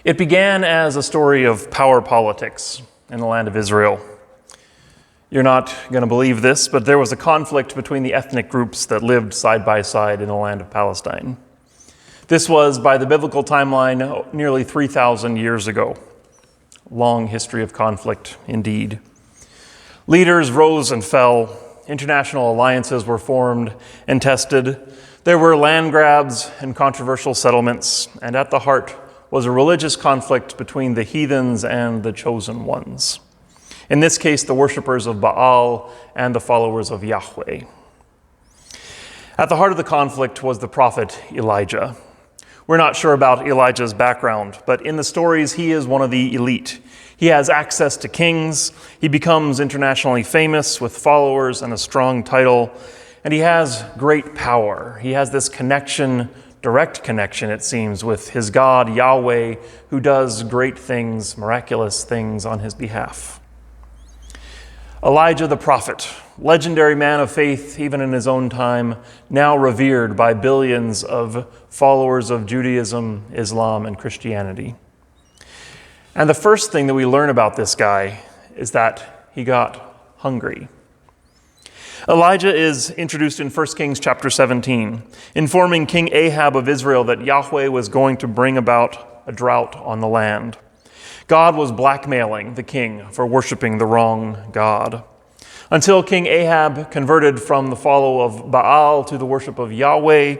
It began as a story of power politics in the land of Israel. You're not going to believe this, but there was a conflict between the ethnic groups that lived side by side in the land of Palestine. This was, by the biblical timeline, nearly 3,000 years ago. Long history of conflict, indeed. Leaders rose and fell. International alliances were formed and tested. There were land grabs and controversial settlements, and at the heart was a religious conflict between the heathens and the chosen ones. In this case, the worshippers of Baal and the followers of Yahweh. At the heart of the conflict was the prophet Elijah. We're not sure about Elijah's background, but in the stories, he is one of the elite. He has access to kings. He becomes internationally famous with followers and a strong title, and he has great power. He has this connection, direct connection, it seems, with his God, Yahweh, who does great things, miraculous things on his behalf. Elijah the prophet, legendary man of faith even in his own time, now revered by billions of followers of Judaism, Islam, and Christianity. And the first thing that we learn about this guy is that he got hungry. Elijah is introduced in 1 Kings chapter 17, informing King Ahab of Israel that Yahweh was going to bring about a drought on the land. God was blackmailing the king for worshiping the wrong God. Until King Ahab converted from the follow of Baal to the worship of Yahweh,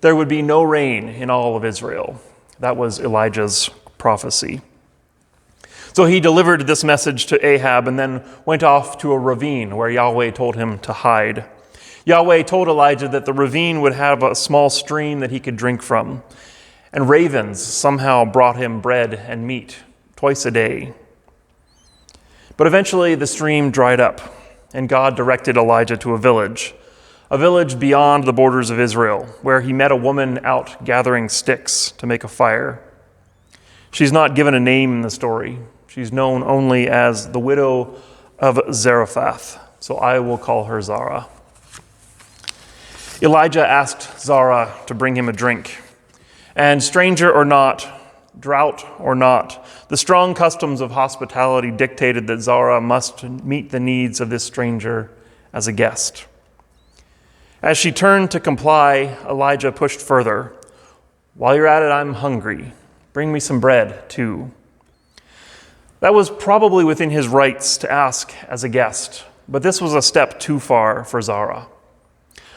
there would be no rain in all of Israel. That was Elijah's prophecy. So he delivered this message to Ahab and then went off to a ravine where Yahweh told him to hide. Yahweh told Elijah that the ravine would have a small stream that he could drink from, and ravens somehow brought him bread and meat twice a day. But eventually the stream dried up, and God directed Elijah to a village beyond the borders of Israel, where he met a woman out gathering sticks to make a fire. She's not given a name in the story. She's known only as the widow of Zarephath, so I will call her Zara. Elijah asked Zara to bring him a drink, and stranger or not, drought or not, the strong customs of hospitality dictated that Zara must meet the needs of this stranger as a guest. As she turned to comply, Elijah pushed further. "While you're at it, I'm hungry. Bring me some bread, too." That was probably within his rights to ask as a guest, but this was a step too far for Zara.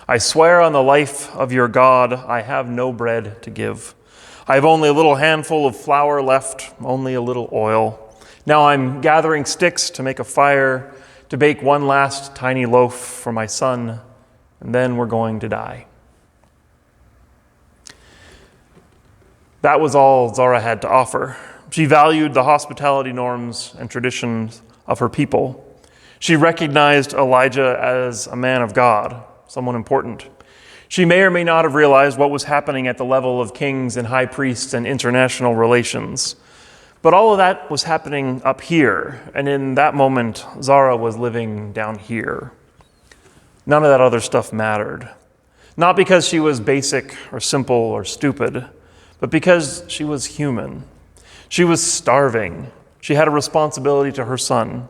"I swear on the life of your God, I have no bread to give. I have only a little handful of flour left, only a little oil. Now I'm gathering sticks to make a fire, to bake one last tiny loaf for my son, and then we're going to die." That was all Zara had to offer. She valued the hospitality norms and traditions of her people. She recognized Elijah as a man of God, someone important. She may or may not have realized what was happening at the level of kings and high priests and international relations. But all of that was happening up here, and in that moment, Zara was living down here. None of that other stuff mattered. Not because she was basic or simple or stupid, but because she was human. She was starving. She had a responsibility to her son.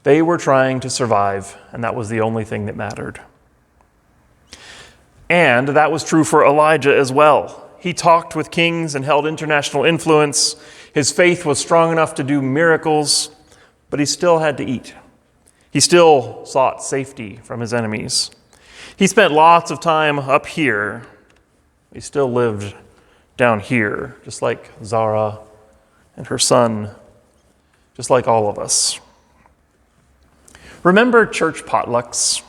They were trying to survive, and that was the only thing that mattered. And that was true for Elijah as well. He talked with kings and held international influence. His faith was strong enough to do miracles, but he still had to eat. He still sought safety from his enemies. He spent lots of time up here. He still lived down here, just like Zara and her son, just like all of us. Remember church potlucks?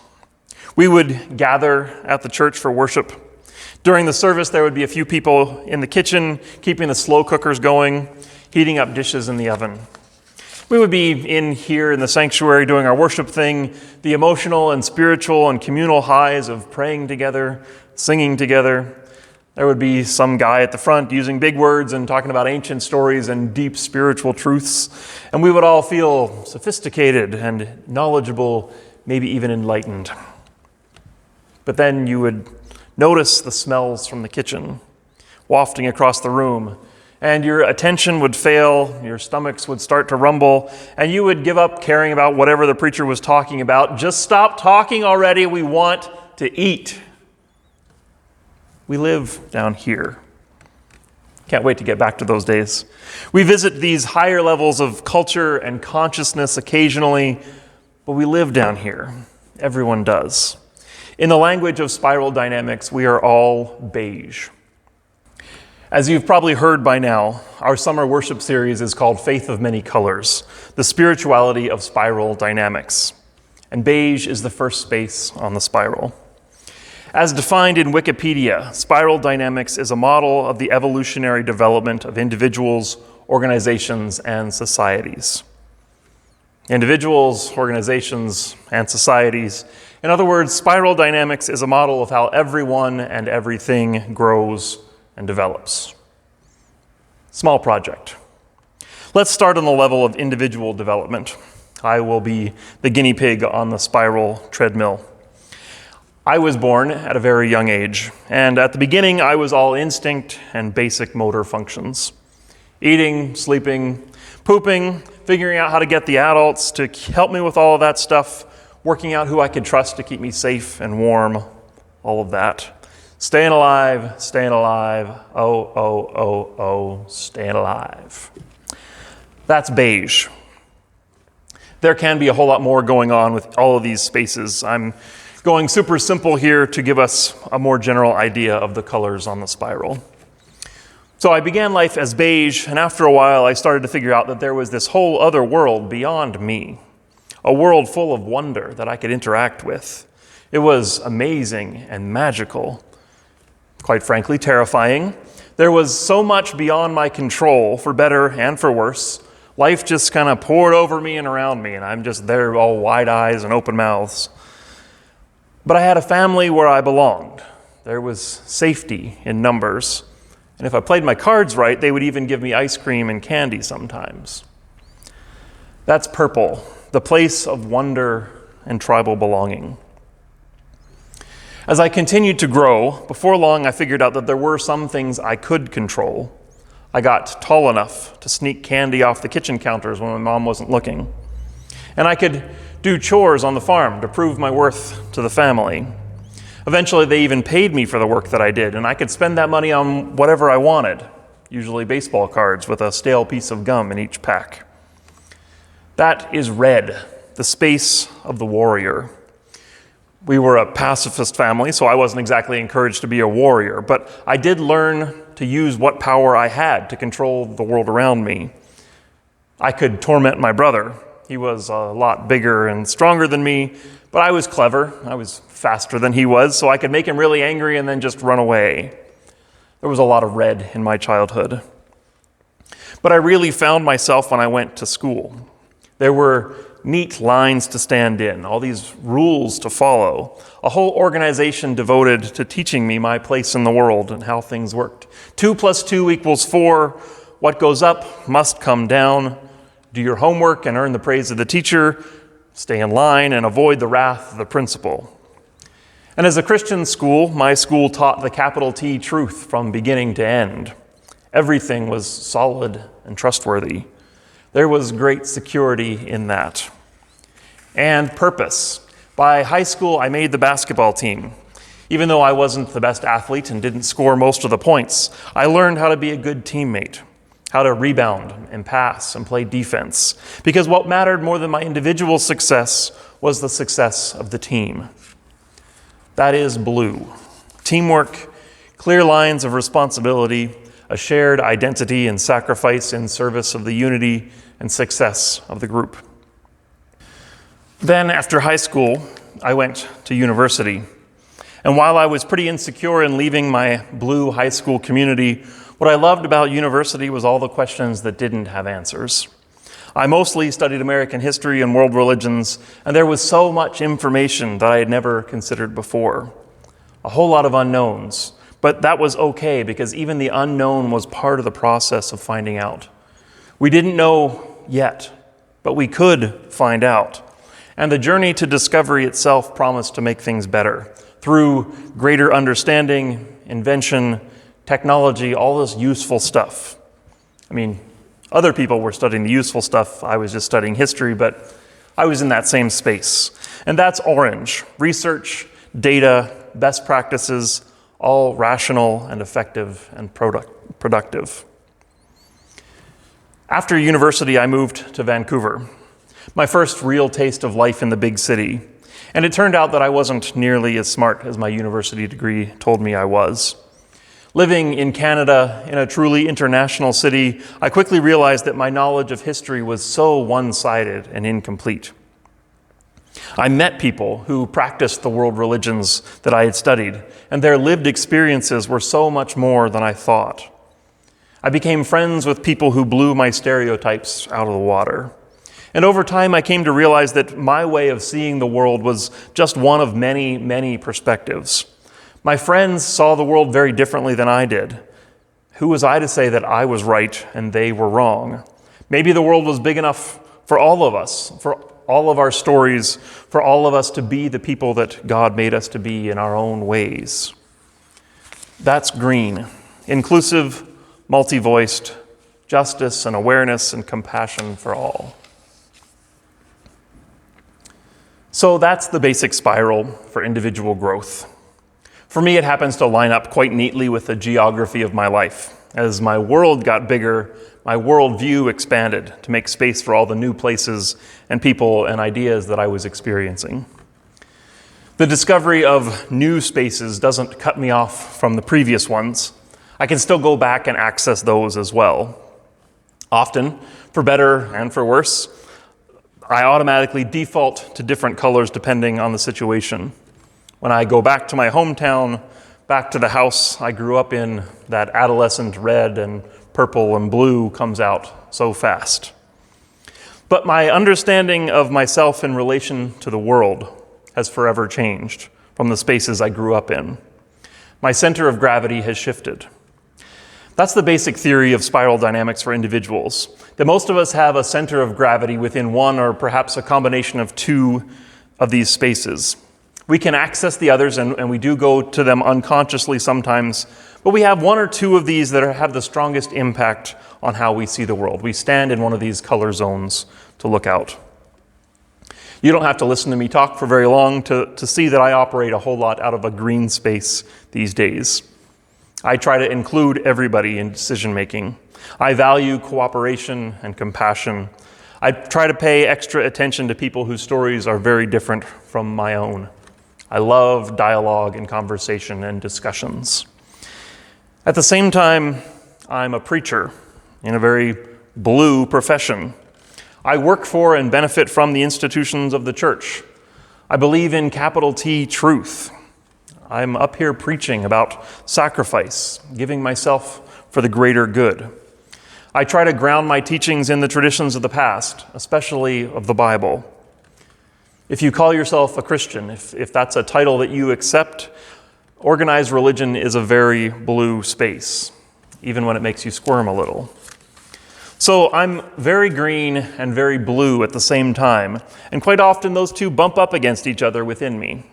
We would gather at the church for worship. During the service, there would be a few people in the kitchen, keeping the slow cookers going, heating up dishes in the oven. We would be in here in the sanctuary doing our worship thing, the emotional and spiritual and communal highs of praying together, singing together. There would be some guy at the front using big words and talking about ancient stories and deep spiritual truths, and we would all feel sophisticated and knowledgeable, maybe even enlightened. But then you would notice the smells from the kitchen wafting across the room, and your attention would fail, your stomachs would start to rumble, and you would give up caring about whatever the preacher was talking about. Just stop talking already, we want to eat. We live down here. Can't wait to get back to those days. We visit these higher levels of culture and consciousness occasionally, but we live down here. Everyone does. In the language of spiral dynamics, we are all beige. As you've probably heard by now, our summer worship series is called Faith of Many Colors, the spirituality of spiral dynamics. And beige is the first space on the spiral. As defined in Wikipedia, spiral dynamics is a model of the evolutionary development of individuals, organizations, and societies. Individuals, organizations, and societies. In other words, spiral dynamics is a model of how everyone and everything grows and develops. Small project. Let's start on the level of individual development. I will be the guinea pig on the spiral treadmill. I was born at a very young age, and at the beginning I was all instinct and basic motor functions. Eating, sleeping, pooping, figuring out how to get the adults to help me with all of that stuff, working out who I could trust to keep me safe and warm, all of that. Staying alive, oh, staying alive. That's beige. There can be a whole lot more going on with all of these spaces. I'm going super simple here to give us a more general idea of the colors on the spiral. So I began life as beige, and after a while I started to figure out that there was this whole other world beyond me, a world full of wonder that I could interact with. It was amazing and magical, quite frankly terrifying. There was so much beyond my control, for better and for worse. Life just kind of poured over me and around me, and I'm just there all wide eyes and open mouths. But I had a family where I belonged. There was safety in numbers. And if I played my cards right, they would even give me ice cream and candy sometimes. That's purple, the place of wonder and tribal belonging. As I continued to grow, before long I figured out that there were some things I could control. I got tall enough to sneak candy off the kitchen counters when my mom wasn't looking. And I could do chores on the farm to prove my worth to the family. Eventually, they even paid me for the work that I did, and I could spend that money on whatever I wanted, usually baseball cards with a stale piece of gum in each pack. That is red, the space of the warrior. We were a pacifist family, so I wasn't exactly encouraged to be a warrior, but I did learn to use what power I had to control the world around me. I could torment my brother. He was a lot bigger and stronger than me, but I was clever. I was faster than he was, so I could make him really angry and then just run away. There was a lot of red in my childhood. But I really found myself when I went to school. There were neat lines to stand in, all these rules to follow, a whole organization devoted to teaching me my place in the world and how things worked. 2 + 2 = 4. What goes up must come down. Do your homework and earn the praise of the teacher. Stay in line and avoid the wrath of the principal. And as a Christian school, my school taught the capital T truth from beginning to end. Everything was solid and trustworthy. There was great security in that. And purpose. By high school, I made the basketball team. Even though I wasn't the best athlete and didn't score most of the points, I learned how to be a good teammate, how to rebound and pass and play defense. Because what mattered more than my individual success was the success of the team. That is blue. Teamwork, clear lines of responsibility, a shared identity and sacrifice in service of the unity and success of the group. Then, after high school, I went to university. And while I was pretty insecure in leaving my blue high school community, what I loved about university was all the questions that didn't have answers. I mostly studied American history and world religions, and there was so much information that I had never considered before. A whole lot of unknowns, but that was okay because even the unknown was part of the process of finding out. We didn't know yet, but we could find out. And the journey to discovery itself promised to make things better through greater understanding, invention, technology, all this useful stuff. I mean, other people were studying the useful stuff. I was just studying history, but I was in that same space. And that's orange. Research, data, best practices, all rational and effective and productive. After university, I moved to Vancouver, my first real taste of life in the big city. And it turned out that I wasn't nearly as smart as my university degree told me I was. Living in Canada, in a truly international city, I quickly realized that my knowledge of history was so one-sided and incomplete. I met people who practiced the world religions that I had studied, and their lived experiences were so much more than I thought. I became friends with people who blew my stereotypes out of the water. And over time, I came to realize that my way of seeing the world was just one of many, many perspectives. My friends saw the world very differently than I did. Who was I to say that I was right and they were wrong? Maybe the world was big enough for all of us, for all of our stories, for all of us to be the people that God made us to be in our own ways. That's green. Inclusive, multi-voiced, justice and awareness and compassion for all. So that's the basic spiral for individual growth. For me, it happens to line up quite neatly with the geography of my life. As my world got bigger, my worldview expanded to make space for all the new places and people and ideas that I was experiencing. The discovery of new spaces doesn't cut me off from the previous ones. I can still go back and access those as well. Often, for better and for worse, I automatically default to different colors depending on the situation. When I go back to my hometown, back to the house I grew up in, that adolescent red and purple and blue comes out so fast. But my understanding of myself in relation to the world has forever changed from the spaces I grew up in. My center of gravity has shifted. That's the basic theory of spiral dynamics for individuals, that most of us have a center of gravity within one or perhaps a combination of two of these spaces. We can access the others, and we do go to them unconsciously sometimes, but we have one or two of these that have the strongest impact on how we see the world. We stand in one of these color zones to look out. You don't have to listen to me talk for very long to see that I operate a whole lot out of a green space these days. I try to include everybody in decision-making. I value cooperation and compassion. I try to pay extra attention to people whose stories are very different from my own. I love dialogue and conversation and discussions. At the same time, I'm a preacher in a very blue profession. I work for and benefit from the institutions of the church. I believe in capital T truth. I'm up here preaching about sacrifice, giving myself for the greater good. I try to ground my teachings in the traditions of the past, especially of the Bible. If you call yourself a Christian, if that's a title that you accept, organized religion is a very blue space, even when it makes you squirm a little. So I'm very green and very blue at the same time, and quite often those two bump up against each other within me.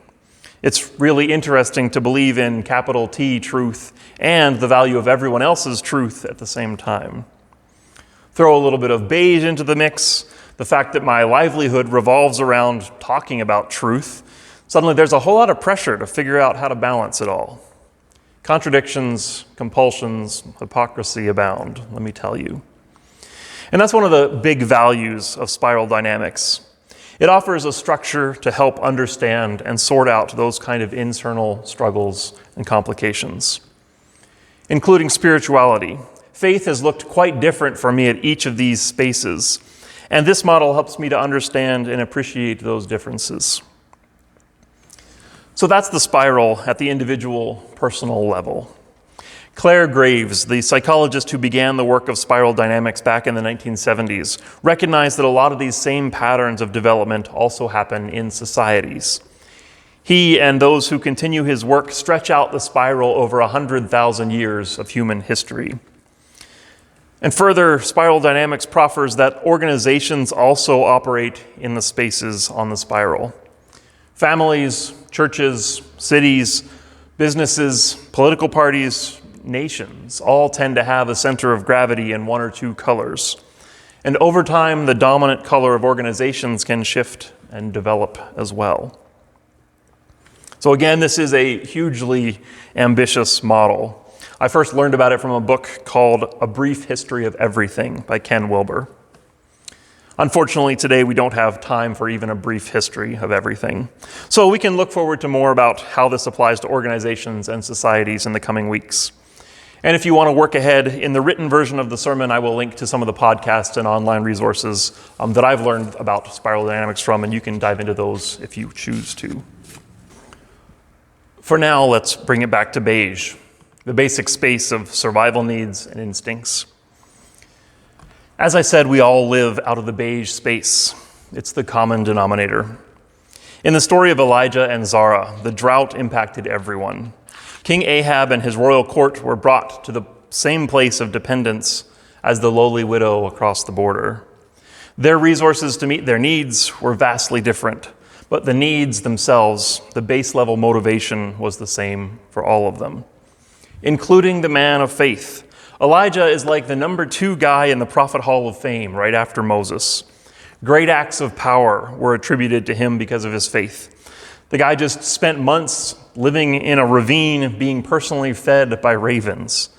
It's really interesting to believe in capital T truth and the value of everyone else's truth at the same time. Throw a little bit of beige into the mix, the fact that my livelihood revolves around talking about truth. Suddenly there's a whole lot of pressure to figure out how to balance it all. Contradictions, compulsions, hypocrisy abound, let me tell you. And that's one of the big values of spiral dynamics. It offers a structure to help understand and sort out those kind of internal struggles and complications, including spirituality. Faith has looked quite different for me at each of these spaces, and this model helps me to understand and appreciate those differences. So that's the spiral at the individual, personal level. Claire Graves, the psychologist who began the work of spiral dynamics back in the 1970s, recognized that a lot of these same patterns of development also happen in societies. He and those who continue his work stretch out the spiral over 100,000 years of human history. And further, spiral dynamics proffers that organizations also operate in the spaces on the spiral. Families, churches, cities, businesses, political parties, nations all tend to have a center of gravity in one or two colors. And over time, the dominant color of organizations can shift and develop as well. So again, this is a hugely ambitious model. I first learned about it from a book called A Brief History of Everything by Ken Wilber. Unfortunately, today we don't have time for even a brief history of everything. So we can look forward to more about how this applies to organizations and societies in the coming weeks. And if you want to work ahead, in the written version of the sermon, I will link to some of the podcasts and online resources that I've learned about spiral dynamics from, and you can dive into those if you choose to. For now, let's bring it back to Beige, the basic space of survival needs and instincts. As I said, we all live out of the beige space. It's the common denominator. In the story of Elijah and Zara, the drought impacted everyone. King Ahab and his royal court were brought to the same place of dependence as the lowly widow across the border. Their resources to meet their needs were vastly different, but the needs themselves, the base level motivation, was the same for all of them, including the man of faith. Elijah is like the number 2 guy in the Prophet Hall of Fame right after Moses. Great acts of power were attributed to him because of his faith. The guy just spent months living in a ravine, being personally fed by ravens.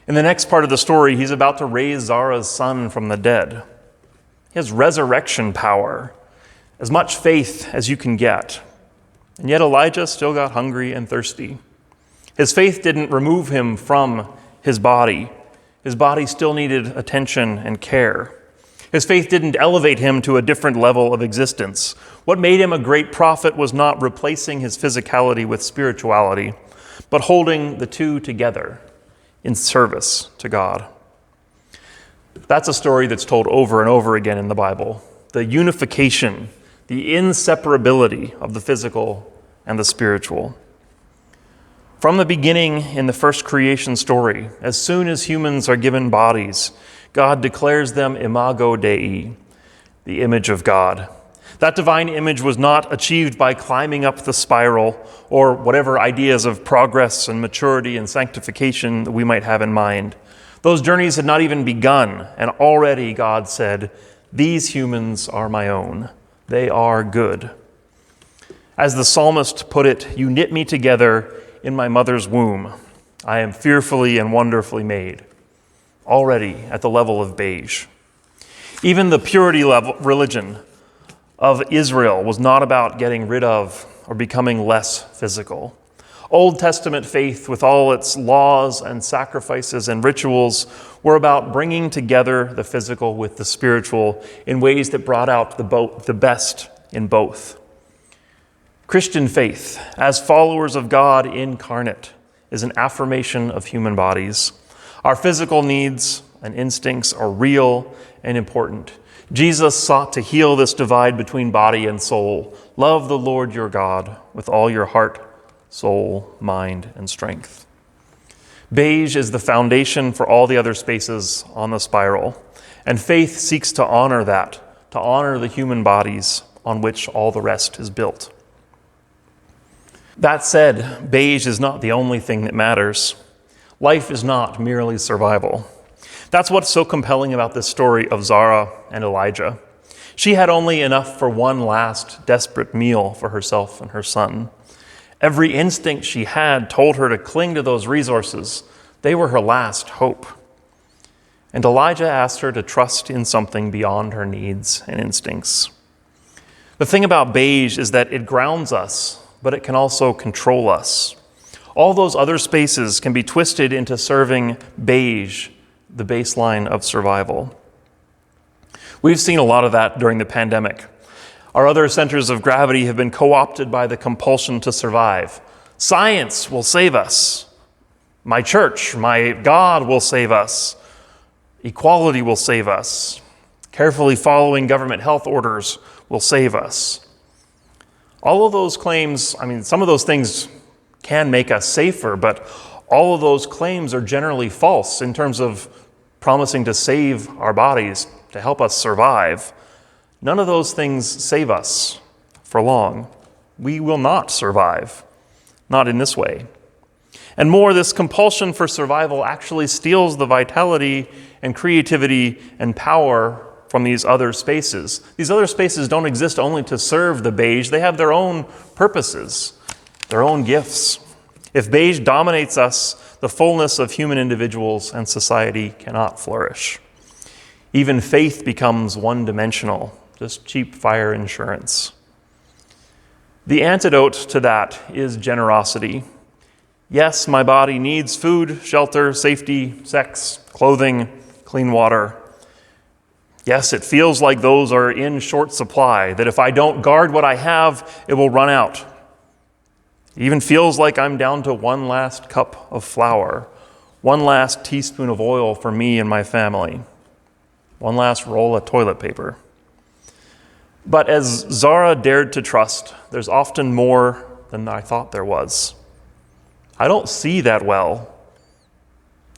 In the next part of the story, he's about to raise Zara's son from the dead. He has resurrection power, as much faith as you can get. And yet Elijah still got hungry and thirsty. His faith didn't remove him from his body. His body still needed attention and care. His faith didn't elevate him to a different level of existence. What made him a great prophet was not replacing his physicality with spirituality, but holding the two together in service to God. That's a story that's told over and over again in the Bible. The unification, the inseparability of the physical and the spiritual. From the beginning in the first creation story, as soon as humans are given bodies, God declares them imago Dei, the image of God. That divine image was not achieved by climbing up the spiral or whatever ideas of progress and maturity and sanctification that we might have in mind. Those journeys had not even begun, and already God said, "These humans are my own. They are good." As the psalmist put it, "You knit me together in my mother's womb. I am fearfully and wonderfully made." Already at the level of Beige. Even the purity level religion of Israel was not about getting rid of or becoming less physical. Old Testament faith, with all its laws and sacrifices and rituals, were about bringing together the physical with the spiritual in ways that brought out the best in both. Christian faith, as followers of God incarnate, is an affirmation of human bodies. Our physical needs and instincts are real and important. Jesus sought to heal this divide between body and soul. Love the Lord your God with all your heart, soul, mind, and strength. Beige is the foundation for all the other spaces on the spiral, and faith seeks to honor that, to honor the human bodies on which all the rest is built. That said, Beige is not the only thing that matters. Life is not merely survival. That's what's so compelling about this story of Zara and Elijah. She had only enough for one last desperate meal for herself and her son. Every instinct she had told her to cling to those resources. They were her last hope. And Elijah asked her to trust in something beyond her needs and instincts. The thing about Beige is that it grounds us, but it can also control us. All those other spaces can be twisted into serving Beige, the baseline of survival. We've seen a lot of that during the pandemic. Our other centers of gravity have been co-opted by the compulsion to survive. Science will save us. My church, my God will save us. Equality will save us. Carefully following government health orders will save us. All of those claims, some of those things can make us safer, but all of those claims are generally false in terms of promising to save our bodies, to help us survive. None of those things save us for long. We will not survive, not in this way. And more, this compulsion for survival actually steals the vitality and creativity and power from these other spaces. These other spaces don't exist only to serve the beige. They have their own purposes, their own gifts. If beige dominates us, the fullness of human individuals and society cannot flourish. Even faith becomes one-dimensional, just cheap fire insurance. The antidote to that is generosity. Yes, my body needs food, shelter, safety, sex, clothing, clean water. Yes, it feels like those are in short supply, that if I don't guard what I have, it will run out. It even feels like I'm down to one last cup of flour, one last teaspoon of oil for me and my family, one last roll of toilet paper. But as Zara dared to trust, there's often more than I thought there was. I don't see that well.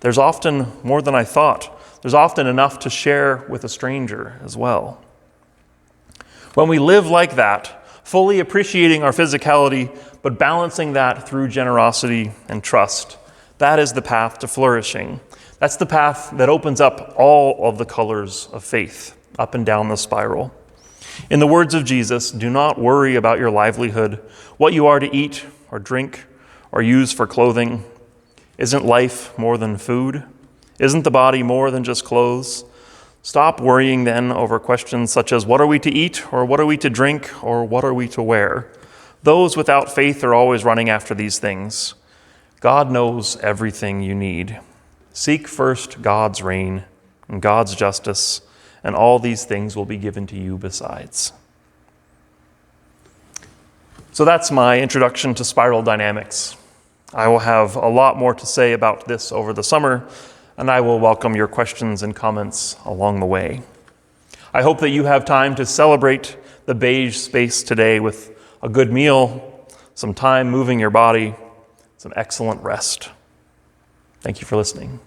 There's often more than I thought. There's often enough to share with a stranger as well. When we live like that, fully appreciating our physicality, but balancing that through generosity and trust, that is the path to flourishing. That's the path that opens up all of the colors of faith, up and down the spiral. In the words of Jesus, do not worry about your livelihood, what you are to eat or drink or use for clothing. Isn't life more than food? Isn't the body more than just clothes? Stop worrying then over questions such as what are we to eat or what are we to drink or what are we to wear? Those without faith are always running after these things. God knows everything you need. Seek first God's reign and God's justice, and all these things will be given to you besides. So that's my introduction to spiral dynamics. I will have a lot more to say about this over the summer, and I will welcome your questions and comments along the way. I hope that you have time to celebrate the beige space today with a good meal, some time moving your body, some excellent rest. Thank you for listening.